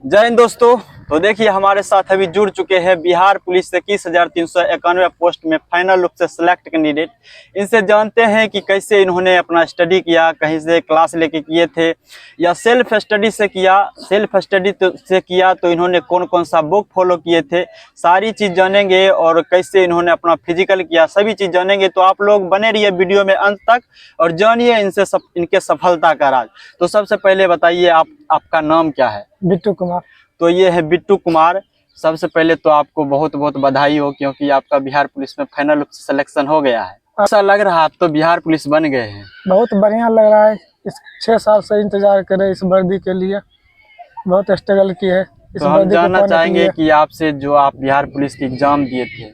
जय हिंद दोस्तों। तो देखिए हमारे साथ अभी जुड़ चुके हैं बिहार पुलिस से 21,391 पोस्ट में फाइनल रूप से सिलेक्ट कैंडिडेट। इनसे जानते हैं कि कैसे इन्होंने अपना स्टडी किया, कहीं से क्लास लेके किए थे या सेल्फ स्टडी से किया। सेल्फ स्टडी से किया तो इन्होंने कौन कौन सा बुक फॉलो किए थे, सारी चीज़ जानेंगे। और कैसे इन्होंने अपना फिजिकल किया, सभी चीज़ जानेंगे। तो आप लोग बने रहिए वीडियो में अंत तक और जानिए इनके सफलता का राज। तो सबसे पहले बताइए आपका नाम क्या है? बिट्टू कुमार। तो ये है बिट्टू कुमार। सबसे पहले तो आपको बहुत बहुत बधाई हो, क्योंकि आपका बिहार पुलिस में फाइनल रूप से सिलेक्शन हो गया है। ऐसा लग रहा है आप तो बिहार पुलिस बन गए हैं। बहुत बढ़िया लग रहा है। इस 6 साल से इंतजार करे इस वर्दी के लिए, बहुत स्ट्रगल की है इस तो हम वर्दी को जानना पाने के चाहेंगे लिए। कि आपसे जो आप बिहार पुलिस की एग्जाम दिए थे,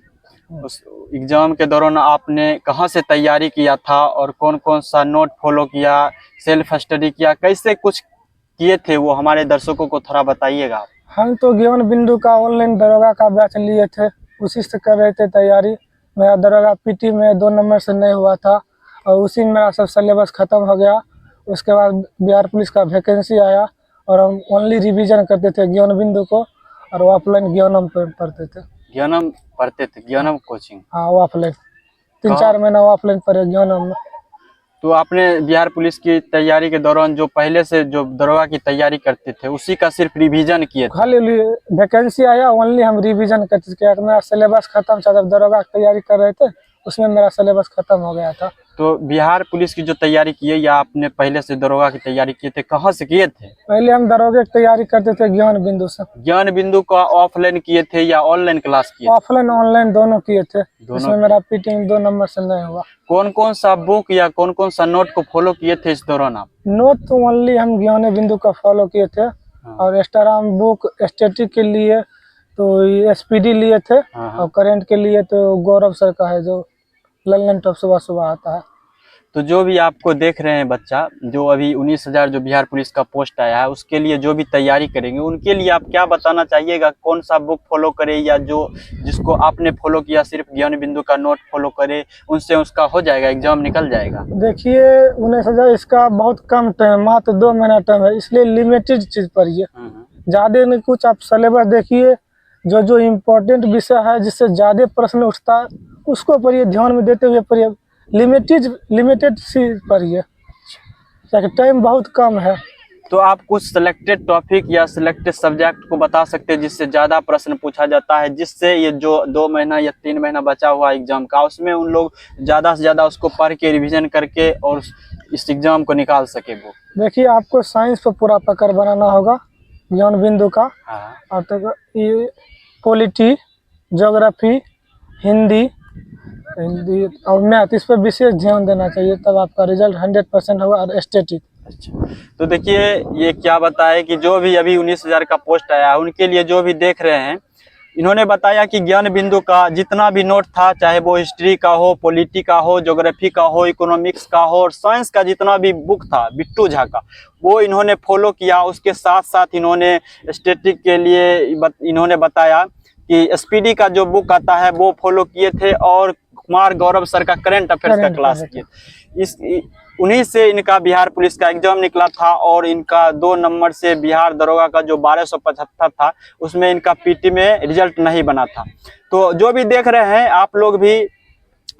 उस एग्जाम के दौरान आपने कहाँ से तैयारी किया था और कौन कौन सा नोट फॉलो किया, सेल्फ स्टडी किया, कैसे कुछ किए थे, वो हमारे दर्शकों को थोड़ा बताइएगा। हम तो ज्ञान बिंदु का ऑनलाइन दरोगा का बैच लिए थे, उसी से कर रहे थे तैयारी। मेरा दरोगा पीटी में 2 नंबर से नहीं हुआ था और उसी में मेरा सब सिलेबस ख़त्म हो गया। उसके बाद बिहार पुलिस का वैकेंसी आया और हम ओनली रिवीजन करते थे ज्ञान बिंदु को, और ऑफलाइन ज्ञानम पढ़ते थे। ज्ञानम पढ़ते थे? ज्ञानम कोचिंग? हाँ, ऑफलाइन 3-4 महीना ऑफलाइन पढ़े ज्ञानम में। तो आपने बिहार पुलिस की तैयारी के दौरान जो पहले से जो दरोगा की तैयारी करते थे उसी का सिर्फ रिवीजन किए थे? खाली वैकेंसी आया, ओनली हम रिवीजन करते थे। मेरा सिलेबस खत्म था, जब दरोगा की तैयारी कर रहे थे उसमें मेरा सिलेबस खत्म हो गया था। तो बिहार पुलिस की जो तैयारी की है या आपने पहले से दरोगा की तैयारी किए थे, कहाँ से किए थे? पहले हम दरोगे की तैयारी करते थे ज्ञान बिंदु से। ज्ञान बिंदु का ऑफलाइन किए थे या ऑनलाइन क्लास किए थे? ऑफलाइन ऑनलाइन दोनों किए थे। दोनों। इसमें मेरा पीटी 2 नंबर से नहीं हुआ। कौन कौन सा बुक या कौन कौन सा नोट को फॉलो किए थे इस दौरान आप? नोट तो ओनली हम ज्ञान बिंदु का फॉलो किए थे। और एक्स्ट्रा हम बुक स्टैटिक के लिए तो एसपीडी लिए थे। और करंट के लिए तो गौरव सर का है, जो लल्लन टॉप सुबह सुबह आता है। तो जो भी आपको देख रहे हैं बच्चा, जो अभी 19,000 जो बिहार पुलिस का पोस्ट आया है उसके लिए जो भी तैयारी करेंगे, उनके लिए आप क्या बताना चाहिएगा? कौन सा बुक फॉलो करे या जो जिसको आपने फॉलो किया सिर्फ ज्ञान बिंदु का नोट फॉलो करे, उनसे उसका हो जाएगा, एग्जाम निकल जाएगा? देखिए 19,000 इसका बहुत कम टाइम, मात्र 2 महीना टाइम है, इसलिए लिमिटेड चीज पढ़िए, ज्यादा नहीं कुछ। आप सिलेबस देखिए, जो जो इम्पोर्टेंट विषय है जिससे ज्यादा प्रश्न उठता है उसको पढ़िए, ध्यान में देते हुए पढ़िए। लिमिटेड सी पढ़िए, टाइम बहुत कम है। तो आप कुछ सिलेक्टेड टॉपिक या सिलेक्टेड सब्जेक्ट को बता सकते हैं जिससे ज़्यादा प्रश्न पूछा जाता है, जिससे ये जो 2 महीना या 3 महीना बचा हुआ एग्जाम का, उसमें उन लोग ज़्यादा से ज़्यादा उसको पढ़ के रिवीजन करके और इस एग्जाम को निकाल सके? वो देखिए, आपको साइंस पर पूरा पकड़ बनाना होगा ज्ञान बिंदु का। और तो ये पॉलिटी, ज्योग्राफी, हिंदी और मैथ, इस पर विशेष ध्यान देना चाहिए, तब आपका रिजल्ट 100% होगा। और स्टैटिक। अच्छा, तो देखिए ये क्या बताए कि जो भी अभी 19,000 का पोस्ट आया है उनके लिए जो भी देख रहे हैं, इन्होंने बताया कि ज्ञान बिंदु का जितना भी नोट था, चाहे वो हिस्ट्री का हो, पॉलिटी का हो, ज्योग्राफी का हो, इकोनॉमिक्स का हो और साइंस का जितना भी बुक था बिट्टू झा का, वो इन्होंने फॉलो किया। उसके साथ साथ इन्होंने स्टैटिक के लिए इन्होंने बताया कि एसपीडी का जो बुक आता है वो फॉलो किए थे और कुमार गौरव सर का करंट अफेयर्स का क्लास किए। उन्हीं से इनका बिहार पुलिस का एग्जाम निकला था और इनका 2 नंबर से बिहार दरोगा का जो 1275 था उसमें इनका पीटी में रिजल्ट नहीं बना था। तो जो भी देख रहे हैं आप लोग भी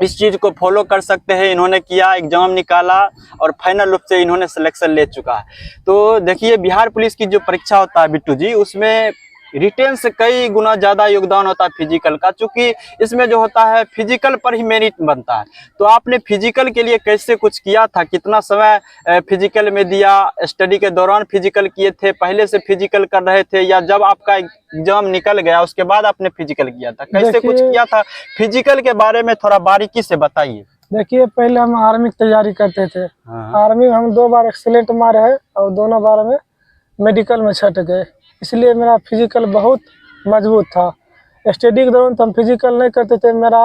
इस चीज़ को फॉलो कर सकते हैं। इन्होंने किया, एग्जाम निकाला और फाइनल रूप से इन्होंने सिलेक्शन ले चुका है। तो देखिए बिहार पुलिस की जो परीक्षा होता है बिट्टू जी, उसमें रिटेन से कई गुना ज़्यादा योगदान होता है फिजिकल का, चूँकि इसमें जो होता है फिजिकल पर ही मेरिट बनता है। तो आपने फिजिकल के लिए कैसे कुछ किया था? कितना समय फिजिकल में दिया? स्टडी के दौरान फिजिकल किए थे, पहले से फिजिकल कर रहे थे, या जब आपका एग्जाम निकल गया उसके बाद आपने फिजिकल किया था? कैसे कुछ किया था? फिजिकल के बारे में थोड़ा बारीकी से बताइए। देखिए, पहले हम आर्मी की तैयारी करते थे। आर्मी में हम 2 बार एक्सीलेंट मारे हैं और दोनों बार में मेडिकल में छट गए, इसलिए मेरा फिजिकल बहुत मजबूत था। स्टडी के दौरान तो हम फिजिकल नहीं करते थे। मेरा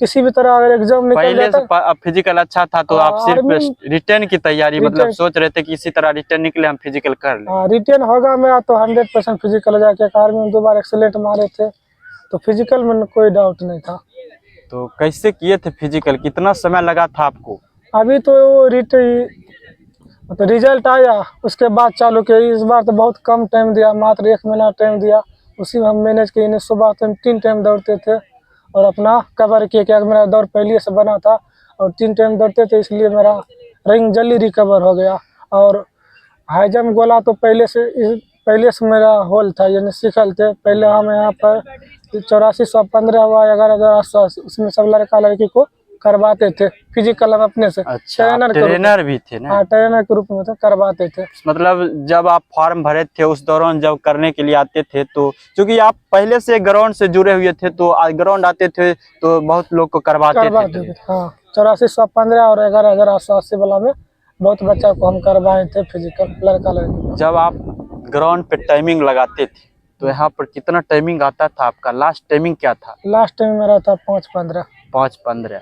किसी भी तरह अगर एग्जाम निकल जाता, पहले से फिजिकल अच्छा था तो आप सिर्फ रिटर्न की तैयारी मतलब सोच रहे थे कि इसी तरह रिटर्न निकले हम फिजिकल कर लें? हाँ, रिटर्न होगा मेरा तो 100% फिजिकल हो जाएगा। आर्मी में 2 बार एक्सीलेंट मारे थे तो फिजिकल में कोई डाउट नहीं था। तो कैसे किए थे फिजिकल? कितना समय लगा था आपको? अभी तो तो रिजल्ट आया, उसके बाद चालू किया। इस बार तो बहुत कम टाइम दिया, मात्र 1 महीना टाइम दिया, उसी में हम मैनेज किए। इन्हें सुबह तो हम 3 टाइम दौड़ते थे और अपना कवर किए, क्या मेरा दौड़ पहले से बना था और 3 टाइम दौड़ते थे, इसलिए मेरा रनिंग जल्दी रिकवर हो गया। और हाई जंप गोला तो पहले से मेरा होल था, यानी सीखल थे। पहले हम यहाँ पर 8415 हुआ 11,880, उसमें सब लड़का लड़की को करवाते थे फिजिकल, हम अपने से अच्छा, ट्रेनर भी थे ना? हाँ, ट्रेनर के रूप में तो करवाते थे। मतलब जब आप फॉर्म भरे थे उस दौरान जब करने के लिए आते थे, तो क्योंकि आप पहले से ग्राउंड से जुड़े हुए थे, तो ग्राउंड आते थे तो बहुत लोग को करवाते थे। हाँ, 8415 और 11,880 वाला में बहुत बच्चा को हम करवाए थे फिजिकल, लड़का लड़की। जब आप ग्राउंड पे टाइमिंग लगाते थे तो यहाँ पर कितना टाइमिंग आता था आपका? लास्ट टाइमिंग क्या था? लास्ट टाइम मेरा था 5:15। 5:15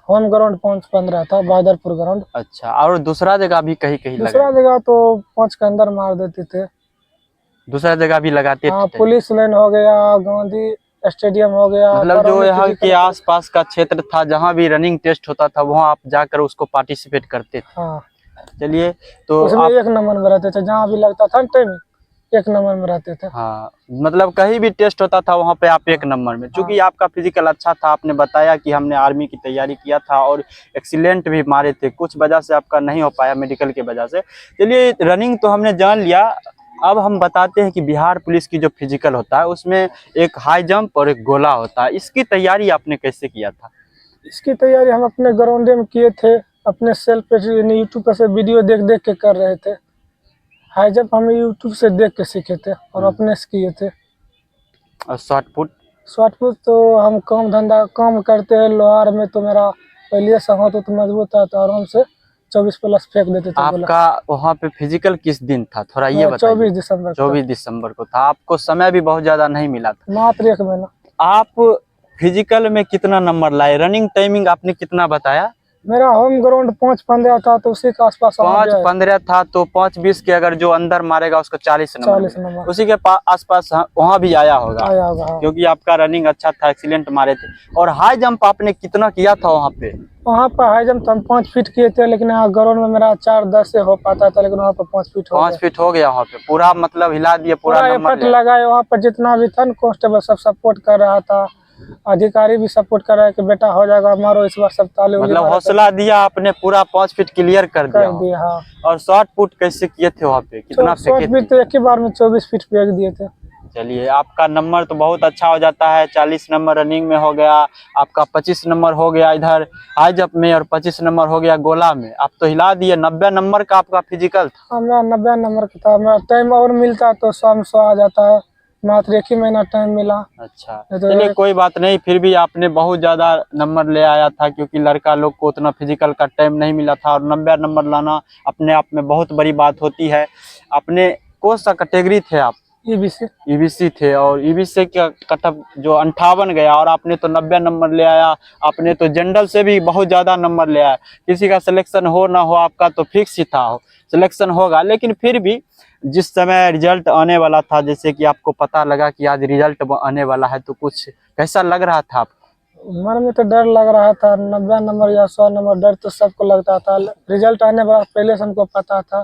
होम ग्राउंड 5:15 था, बहादुरपुर ग्राउंड। अच्छा, और दूसरा जगह भी कहीं कहीं दूसरा जगह तो 5 के अंदर मार देते थे। दूसरा जगह भी लगाते हाँ, थे? पुलिस लाइन हो गया, गांधी स्टेडियम हो गया, मतलब जो यहाँ के आसपास का क्षेत्र था, जहाँ भी रनिंग टेस्ट होता था, वहाँ आप जाकर उसको पार्टिसिपेट करते थे? हाँ, चलिए, तो उसमें आप 1 नंबर में रहते थे, जहाँ भी लगता था टाइम 1 नंबर में रहते थे। हाँ, मतलब कहीं भी टेस्ट होता था वहाँ पे आप 1 नंबर में। चूंकि आपका फिजिकल अच्छा था, आपने बताया कि हमने आर्मी की तैयारी किया था और एक्सीलेंट भी मारे थे, कुछ वजह से आपका नहीं हो पाया मेडिकल के वजह से। चलिए, रनिंग तो हमने जान लिया, अब हम बताते हैं कि बिहार पुलिस की जो फिजिकल होता है उसमें एक हाई जंप और एक गोला होता है, इसकी तैयारी आपने कैसे किया था? इसकी तैयारी हम अपने ग्राउंडे में किए थे, अपने सेल पे यूट्यूब पर से वीडियो देख देख के कर रहे थे। हाई जंप हम यूट्यूब से देख के सीखे थे और अपने से किए थे। और शॉर्ट पुट? शॉर्ट पुट तो हम काम करते हैं लोहार में, तो मेरा पहले से हाथ तो मजबूत था, तो आराम से 24+ फेंक देते थे। आपका वहाँ पे फिजिकल किस दिन था, थोड़ा ये बताइए? 24 दिसंबर 24 दिसंबर को था। आपको समय भी बहुत ज्यादा नहीं मिला था, मात्र 1 महीना। आप फिजिकल में कितना नंबर लाए? रनिंग टाइमिंग आपने कितना बताया? मेरा होम ग्राउंड 5:15 था, तो उसी के आसपास 5:15 था, तो 5:20 के अगर जो अंदर मारेगा उसको 40 नंबर। उसी के आसपास वहाँ भी आया होगा, हाँ। क्योंकि आपका रनिंग अच्छा था, एक्सीलेंट मारे थे। और हाई जंप आपने कितना किया था वहाँ पे? वहाँ पर हाई जंप तो हम 5 फीट किए थे, लेकिन यहाँ ग्राउंड में मेरा 4:10 से हो पाता था, लेकिन वहाँ पर 5 फीट 5 फीट हो गया वहाँ पे, पूरा मतलब हिला दिए, पूरा एफर्ट लगाए। वहाँ पर जितना भी था, कांस्टेबल सब सपोर्ट कर रहा था, अधिकारी भी सपोर्ट कर रहा है कि बेटा हो जाएगा, मारो इस बार, सब ताली। मतलब हौसला दिया आपने, पूरा 5 फीट क्लियर कर दिया। हाँ। और शॉर्ट पुट कैसे किए थे वहाँ पे, कितना शॉर्ट पुट तो एक ही बार में 24 फीट फेंक दिए थे। चलिए, आपका नंबर तो बहुत अच्छा हो जाता है, 40 नंबर रनिंग में हो गया, आपका 25 नंबर हो गया इधर हाई जंप में, और 25 नंबर हो गया गोला में। आप तो हिला दिए। 90 नंबर का आपका फिजिकल था? मेरा 90 नंबर का था। मेरा टाइम और मिलता तो 100 आ जाता है, मात्र 1 ही महीना टाइम मिला। अच्छा, चलिए कोई बात नहीं, फिर भी आपने बहुत ज्यादा नंबर ले आया था, क्योंकि लड़का लोग को उतना फिजिकल का टाइम नहीं मिला था, और 90 नंबर लाना अपने आप में बहुत बड़ी बात होती है। अपने कौन सा कैटेगरी थे आप? ईबीसी थे, और ईबीसी का कटअप जो 58 गया, और आपने तो 90 नंबर ले आया। आपने तो जनरल से भी बहुत ज्यादा नंबर ले आया। किसी का सिलेक्शन हो ना हो, आपका तो फिक्स ही था सिलेक्शन होगा। लेकिन फिर भी जिस समय रिजल्ट आने वाला था, जैसे कि आपको पता लगा कि आज रिजल्ट आने वाला है, तो कुछ कैसा लग रहा था आपको? मन में तो डर लग रहा था, 90 नंबर या 100 नंबर, डर तो सबको लगता था। रिजल्ट आने वाला पहले से हमको पता था,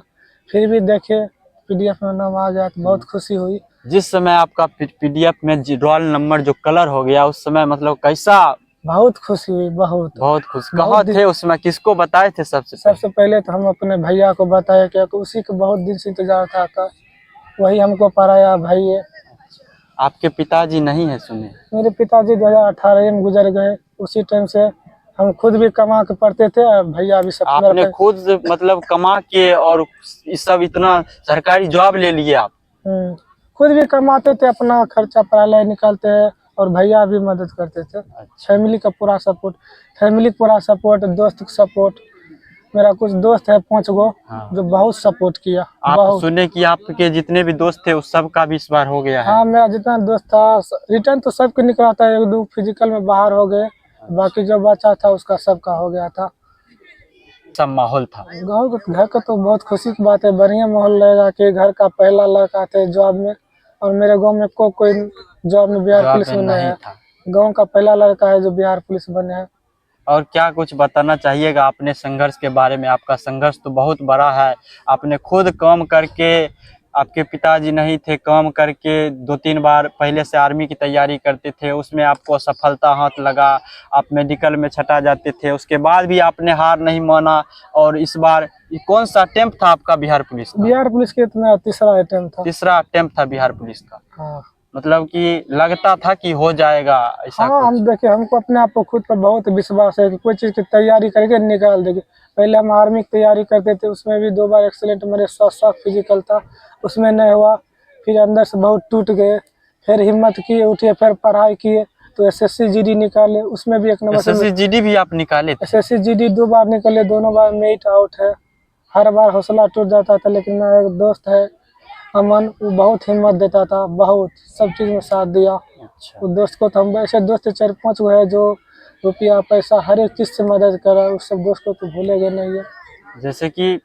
फिर भी देखे पीडीएफ में नाम आ गया तो बहुत खुशी हुई। जिस समय आपका पीडीएफ में रोल नंबर जो कलर हो गया, उस समय मतलब कैसा? बहुत खुशी हुई, बहुत खुश। कहाँ थे उस समय, किसको बताए थे? सबसे पहले तो हम अपने भैया को बताया, क्या उसी को बहुत दिन से इंतजार था, वही हमको पढ़ाया भाई है। आपके पिताजी नहीं है सुने? मेरे पिताजी 2018 में गुजर गए। उसी टाइम से हम खुद भी कमा के पढ़ते थे, और भैया भी सब। आपने खुद मतलब कमा के और इस सब इतना सरकारी जॉब ले लिए आप? खुद भी कमाते थे, अपना खर्चा पढ़ाई निकालते हैं, और भैया भी मदद करते थे। फैमिली का पूरा सपोर्ट, दोस्त का सपोर्ट। मेरा कुछ दोस्त है 5 गो, जो बहुत सपोर्ट किया। आप सुने कि आपके जितने भी दोस्त थे उस सब का भी इस बार हो गया है? हाँ, मेरा जितना दोस्त था रिटर्न तो सबके निकला था, 1-2 फिजिकल में बाहर हो गए, बाकी जो बचा था उसका सबका हो गया था। सब माहौल था गाँव घर का तो बहुत खुशी की बात है, बढ़िया माहौल रहेगा कि घर का पहला लड़का थे जॉब में, और मेरे गांव में कोई जॉब में बिहार पुलिस में नहीं है। गांव का पहला लड़का है जो बिहार पुलिस बने हैं। और क्या कुछ बताना चाहिएगा अपने संघर्ष के बारे में? आपका संघर्ष तो बहुत बड़ा है, आपने खुद काम करके, आपके पिताजी नहीं थे, काम करके 2-3 बार पहले से आर्मी की तैयारी करते थे, उसमें आपको असफलता हाथ लगा, आप मेडिकल में छटा जाते थे, उसके बाद भी आपने हार नहीं माना। और इस बार ये कौन सा अटेम्प्ट था आपका बिहार पुलिस का? बिहार पुलिस के इतना तीसरा अटेम्प्ट था। तीसरा अटेम्प्ट था बिहार पुलिस का। हाँ मतलब कि लगता था कि हो जाएगा ऐसा हाँ, हम कुछ? देखे, हमको अपने आप को खुद पर बहुत विश्वास है कि कोई चीज़ की तैयारी करके निकाल देंगे। पहले हम आर्मी की तैयारी करते थे, उसमें भी 2 बार एक्सीलेंट मेरे स्वास्थ्य फिजिकल था, उसमें नहीं हुआ। फिर अंदर से बहुत टूट गए, फिर हिम्मत किए, उठे, फिर पढ़ाई किए तो एसएससी जीडी निकाले, उसमें भी 1 नंबर से। एसएससी जीडी भी आप निकाले थे? एसएससी जीडी 2 बार निकले, दोनों बार में 8 आउट है। हर बार हौसला टूट जाता था, लेकिन मेरा एक दोस्त है अमन, वो बहुत हिम्मत देता था, बहुत सब चीज़ में साथ दिया। अच्छा। उस दोस्त को तो हम, ऐसे दोस्त 4-5 गो है जो रुपया पैसा हर एक चीज़ से मदद करा, उस सब दोस्त को तो भूलेंगे नहीं है। जैसे कि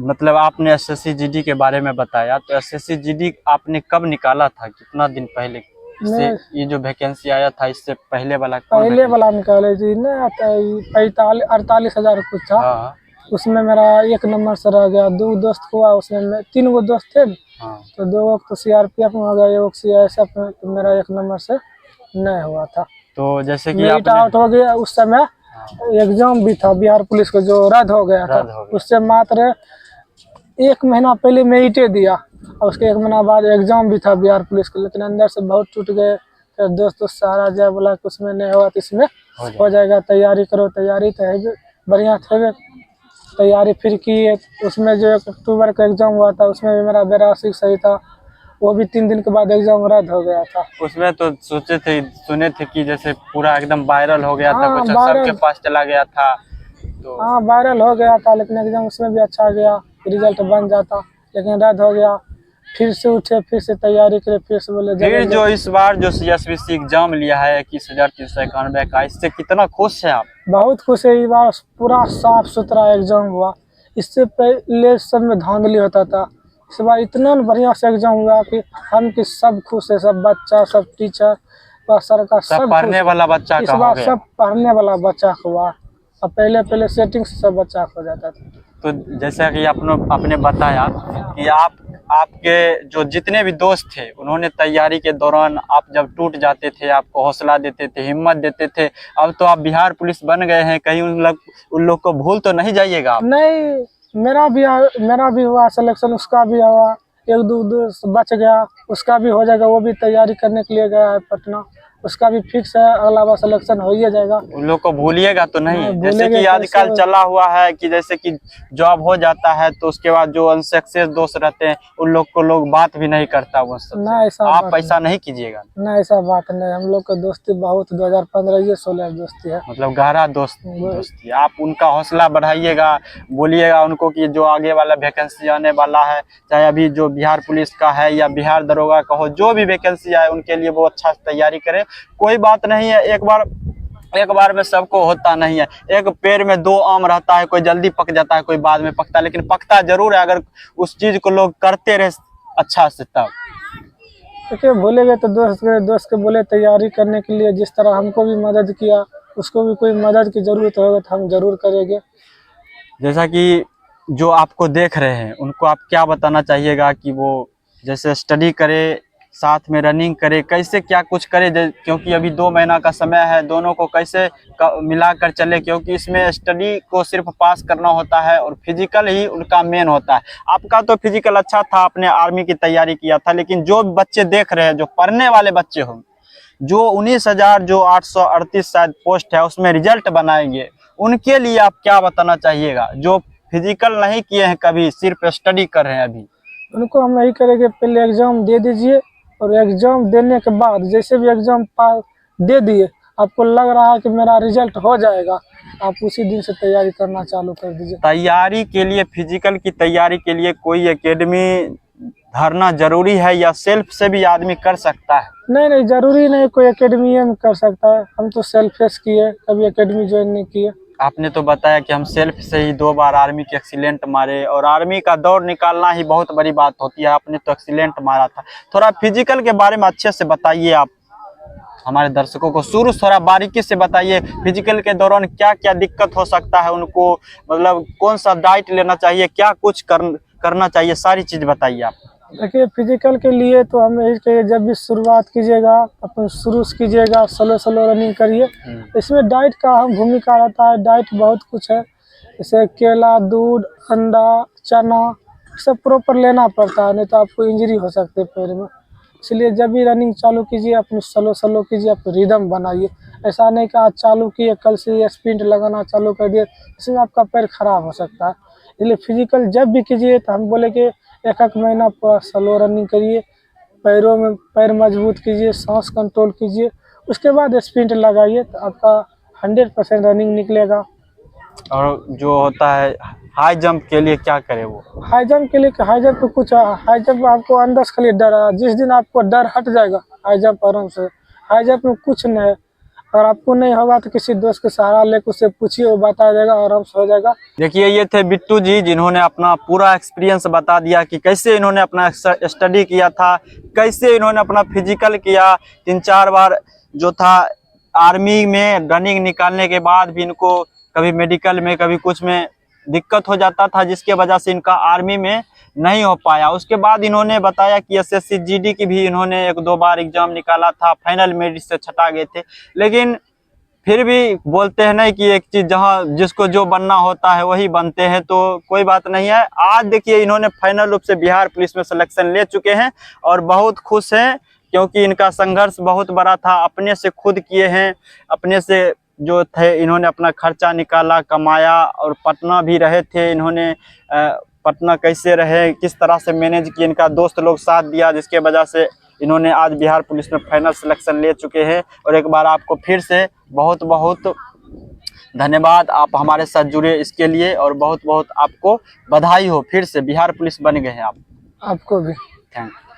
मतलब आपने एसएससी जीडी के बारे में बताया, तो एसएससी जीडी आपने कब निकाला था, कितना दिन पहले? इससे मैं ये जो वैकेंसी आया था, इससे पहले वाला कौन पहले वाला निकाले थी ना, 48,000 कुछ था। हाँ उसमें मेरा 1 नंबर से रह गया। 2 दोस्त हुआ, उसमें 3 गो दोस्त थे, हाँ। तो 2 गो तो सीआरपीएफ में हो गया, 1 गो सीआईएसएफ में, तो मेरा 1 नंबर से नहीं हुआ था। तो जैसे कि मेरिट आपने आउट हो गया उस समय। एग्जाम भी था बिहार पुलिस को जो रद्द हो गया था, रद्द हो गया। उससे मात्र 1 महीना पहले मेरिटे दिया, और उसके 1 महीना बाद एग्जाम भी था बिहार पुलिस का, लेकिन अंदर से बहुत टूट गए। फिर दोस्त सहारा जाए, बोला कि उसमें नहीं हुआ तो इसमें हो जाएगा, तैयारी करो। तैयारी तो है बढ़िया थे, तैयारी फिर की। उसमें जो 1 अक्टूबर का एग्जाम हुआ था, उसमें भी मेरा 82 सही था, वो भी 3 दिन के बाद एग्जाम रद्द हो गया था। उसमें तो सुने थे कि जैसे पूरा एकदम वायरल हो गया था, हाँ, कुछ वायरल। सबके पास चला गया था, तो हाँ वायरल हो गया था, लेकिन एग्जाम उसमें भी अच्छा गया, रिजल्ट बन जाता, लेकिन रद्द हो गया। फिर से उठे, फिर से तैयारी करे, फिर से बोले फिर जो इस बार जो सीएसबीसी एग्जाम लिया है 21,391 का, इससे कितना खुश है आप? बहुत खुश है। इस बार पूरा साफ सुथरा एग्जाम हुआ, इससे पहले सब में धांधली होता था। इस बार इतना बढ़िया से एग्जाम हुआ कि हम कि सब खुश है, सब बच्चा, सब टीचर, सरकार, सब पढ़ने वाला बच्चा इस का हो बार गया। सब पढ़ने वाला बच्चा हुआ, और पहले सेटिंग से सब बच्चा हो जाता था। तो जैसा कि आपने बताया कि आपके जो जितने भी दोस्त थे, उन्होंने तैयारी के दौरान आप जब टूट जाते थे, आपको हौसला देते थे, हिम्मत देते थे। अब तो आप बिहार पुलिस बन गए हैं, कहीं उन लोग को भूल तो नहीं जाइएगा आप? नहीं, मेरा भी हुआ सिलेक्शन, उसका भी हुआ। 1-2 दोस्त बच गया, उसका भी हो जाएगा, वो भी तैयारी करने के लिए गया है पटना, उसका भी फिक्स है, अगला बार सिलेक्शन हो ही जाएगा। उन लोग को भूलिएगा तो नहीं? हाँ, जैसे कि भूलेंगे आजकल कैसे? चला हुआ है कि जैसे कि जॉब हो जाता है तो उसके बाद जो अनसक्सेस दोस्त रहते हैं, उन लोग को लोग बात भी नहीं करता वो सब। ना ऐसा आप बात ऐसा नहीं कीजिएगा। ना, ऐसा बात नहीं। हम लोग का दोस्ती बहुत 2015-16 दोस्ती है। मतलब गहरा दोस्ती है। आप उनका हौसला बढ़ाइएगा, बोलिएगा उनको कि जो आगे वाला वैकेंसी आने वाला है, चाहे अभी जो बिहार पुलिस का है या बिहार दरोगा का हो, जो भी वैकेंसी आए उनके लिए वो अच्छा तैयारी करे। कोई बात नहीं है, एक बार में सबको होता नहीं है। एक पेड़ में 2 आम रहता है, कोई जल्दी पक जाता है, कोई बाद में पकता है, लेकिन पकता जरूर है अगर उस चीज को लोग करते रहे अच्छा से तब। देखिए, बोलेंगे तो दोस्त के बोले तैयारी करने के लिए, जिस तरह हमको भी मदद किया, उसको भी कोई मदद की जरूरत होगा तो हम जरूर करेंगे। जैसा कि जो आपको देख रहे हैं, उनको आप क्या बताना चाहिएगा कि वो जैसे स्टडी करे, साथ में रनिंग करे, कैसे क्या कुछ करे? क्योंकि अभी 2 महीना का समय है, दोनों को कैसे मिलाकर चले, क्योंकि इसमें स्टडी को सिर्फ पास करना होता है और फिजिकल ही उनका मेन होता है। आपका तो फिजिकल अच्छा था, आपने आर्मी की तैयारी किया था, लेकिन जो बच्चे देख रहे हैं, जो पढ़ने वाले बच्चे हों, जो 19,000 जो 838 शायद पोस्ट है उसमें रिजल्ट बनाएंगे, उनके लिए आप क्या बताना चाहिएगा? जो फिजिकल नहीं किए हैं कभी, सिर्फ स्टडी कर रहे हैं अभी। उनको हम यही करेंगे, पहले एग्जाम दे दीजिए, और एग्जाम देने के बाद जैसे भी एग्जाम पास दे दिए, आपको लग रहा है कि मेरा रिजल्ट हो जाएगा, आप उसी दिन से तैयारी करना चालू कर दीजिए। तैयारी के लिए, फिजिकल की तैयारी के लिए कोई एकेडमी धरना जरूरी है या सेल्फ से भी आदमी कर सकता है? नहीं, जरूरी नहीं कोई एकेडमी में कर सकता है। हम तो सेल्फ किए, कभी एकेडमी ज्वाइन नहीं किए। आपने तो बताया कि हम सेल्फ से ही 2 बार आर्मी के एक्सीलेंट मारे, और आर्मी का दौड़ निकालना ही बहुत बड़ी बात होती है। आपने तो एक्सीलेंट मारा था। थोड़ा फिजिकल के बारे में अच्छे से बताइए आप। हमारे दर्शकों को शुरू थोड़ा बारीकी से बताइए, फिजिकल के दौरान क्या क्या दिक्कत हो सकता है उनको, मतलब कौन सा डाइट लेना चाहिए, क्या कुछ करना चाहिए, सारी चीज बताइए आप। देखिए फिजिकल के लिए तो हम यही कहिए, जब भी शुरुआत कीजिएगा अपन शुरू से कीजिएगा, स्लो रनिंग करिए। इसमें डाइट का अहम भूमिका रहता है। डाइट बहुत कुछ है, जैसे केला, दूध, अंडा, चना, सब प्रॉपर लेना पड़ता है, नहीं तो आपको इंजरी हो सकती है पैर में। इसलिए जब भी रनिंग चालू कीजिए अपनी स्लो कीजिए, आप रिदम बनाइए। ऐसा नहीं कि आज चालू किए कल से स्प्रिंट लगाना चालू कर दिए, इसमें आपका पैर खराब हो सकता है। इसलिए फिजिकल जब भी कीजिए तो हम बोले कि एक महीना पूरा स्लो रनिंग करिए, पैरों में पैर मजबूत कीजिए, सांस कंट्रोल कीजिए, उसके बाद स्प्रिंट लगाइए तो आपका 100% रनिंग निकलेगा। और जो होता है हाई जंप के लिए क्या करे वो? हाई जंप के लिए हाई जंप पे कुछ, हाई जंप आपको अंदर से खाली डर है। जिस दिन आपको डर हट जाएगा हाई जंप आराम से, हाई जंप में कुछ नहीं है। अगर आपको नहीं होगा तो किसी दोस्त के सहारा लेकर उससे पूछिए, वो बता देगा, आराम से हो जाएगा। देखिए ये थे बिट्टू जी, जिन्होंने अपना पूरा एक्सपीरियंस बता दिया कि कैसे इन्होंने अपना स्टडी किया था, कैसे इन्होंने अपना फिजिकल किया। 3-4 बार जो था आर्मी में रनिंग निकालने के बाद भी इनको कभी मेडिकल में कभी कुछ में दिक्कत हो जाता था, जिसके वजह से इनका आर्मी में नहीं हो पाया। उसके बाद इन्होंने बताया कि एसएससी जीडी की भी इन्होंने 1-2 बार एग्जाम निकाला था, फाइनल मेरिट से छटा गए थे। लेकिन फिर भी बोलते हैं नहीं कि एक चीज जहां जिसको जो बनना होता है वही बनते हैं, तो कोई बात नहीं है। आज देखिए इन्होंने फाइनल रूप से बिहार पुलिस में सिलेक्शन ले चुके हैं और बहुत खुश हैं, क्योंकि इनका संघर्ष बहुत बड़ा था। अपने से खुद किए हैं, अपने से जो थे इन्होंने अपना खर्चा निकाला, कमाया, और पटना भी रहे थे इन्होंने। पटना कैसे रहे, किस तरह से मैनेज किए, इनका दोस्त लोग साथ दिया, जिसके वजह से इन्होंने आज बिहार पुलिस में फाइनल सिलेक्शन ले चुके हैं। और एक बार आपको फिर से बहुत बहुत धन्यवाद, आप हमारे साथ जुड़े इसके लिए, और बहुत बहुत आपको बधाई हो, फिर से बिहार पुलिस बन गए हैं आप। आपको भी थैंक यू।